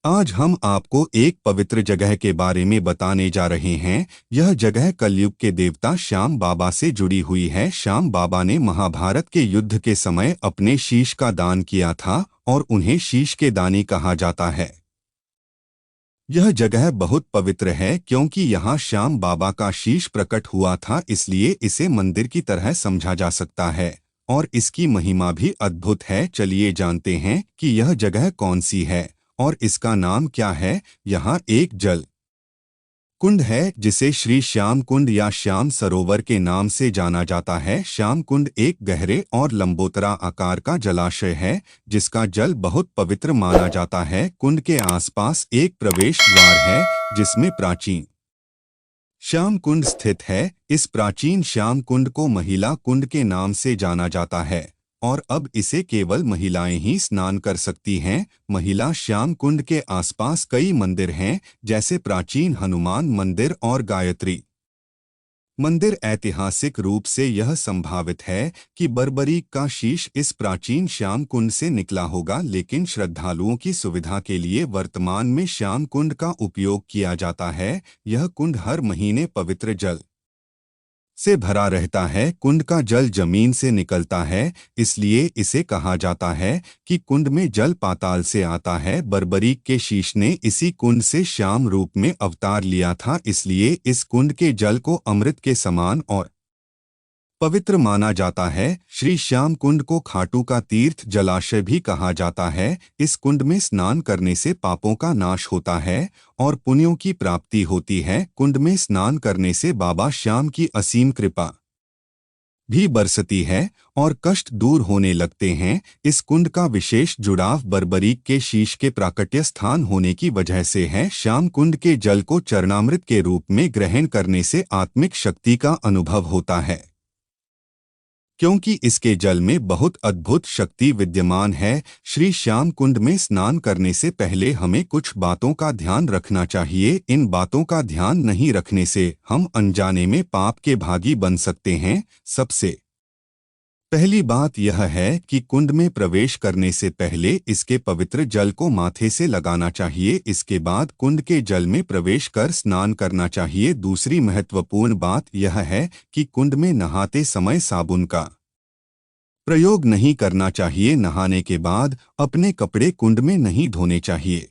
आज हम आपको एक पवित्र जगह के बारे में बताने जा रहे हैं। यह जगह कलयुग के देवता श्याम बाबा से जुड़ी हुई है। श्याम बाबा ने महाभारत के युद्ध के समय अपने शीश का दान किया था और उन्हें शीश के दानी कहा जाता है। यह जगह बहुत पवित्र है क्योंकि यहाँ श्याम बाबा का शीश प्रकट हुआ था, इसलिए इसे मंदिर की तरह समझा जा सकता है और इसकी महिमा भी अद्भुत है। चलिए जानते हैं कि यह जगह कौन सी है और इसका नाम क्या है। यहाँ एक जल कुंड है जिसे श्री श्याम कुंड या श्याम सरोवर के नाम से जाना जाता है। श्याम कुंड एक गहरे और लंबोतरा आकार का जलाशय है जिसका जल बहुत पवित्र माना जाता है। कुंड के आसपास एक प्रवेश द्वार है जिसमें प्राचीन श्याम कुंड स्थित है। इस प्राचीन श्याम कुंड को महिला कुंड के नाम से जाना जाता है और अब इसे केवल महिलाएं ही स्नान कर सकती हैं। महिला श्याम कुंड के आसपास कई मंदिर हैं, जैसे प्राचीन हनुमान मंदिर और गायत्री मंदिर। ऐतिहासिक रूप से यह संभावित है कि बर्बरीक का शीश इस प्राचीन श्याम कुंड से निकला होगा, लेकिन श्रद्धालुओं की सुविधा के लिए वर्तमान में श्याम कुंड का उपयोग किया जाता है। यह कुंड हर महीने पवित्र जल से भरा रहता है। कुंड का जल जमीन से निकलता है, इसलिए इसे कहा जाता है कि कुंड में जल पाताल से आता है। बर्बरीक के शीश ने इसी कुंड से श्याम रूप में अवतार लिया था, इसलिए इस कुंड के जल को अमृत के समान और पवित्र माना जाता है। श्री श्याम कुंड को खाटू का तीर्थ जलाशय भी कहा जाता है। इस कुंड में स्नान करने से पापों का नाश होता है और पुण्यों की प्राप्ति होती है। कुंड में स्नान करने से बाबा श्याम की असीम कृपा भी बरसती है और कष्ट दूर होने लगते हैं। इस कुंड का विशेष जुड़ाव बर्बरीक के शीश के प्राकट्य स्थान होने की वजह से है। श्याम कुंड के जल को चरणामृत के रूप में ग्रहण करने से आत्मिक शक्ति का अनुभव होता है, क्योंकि इसके जल में बहुत अद्भुत शक्ति विद्यमान है। श्री श्याम कुंड में स्नान करने से पहले हमें कुछ बातों का ध्यान रखना चाहिए। इन बातों का ध्यान नहीं रखने से हम अनजाने में पाप के भागी बन सकते हैं। सबसे पहली बात यह है कि कुंड में प्रवेश करने से पहले इसके पवित्र जल को माथे से लगाना चाहिए। इसके बाद कुंड के जल में प्रवेश कर स्नान करना चाहिए। दूसरी महत्वपूर्ण बात यह है कि कुंड में नहाते समय साबुन का प्रयोग नहीं करना चाहिए। नहाने के बाद अपने कपड़े कुंड में नहीं धोने चाहिए।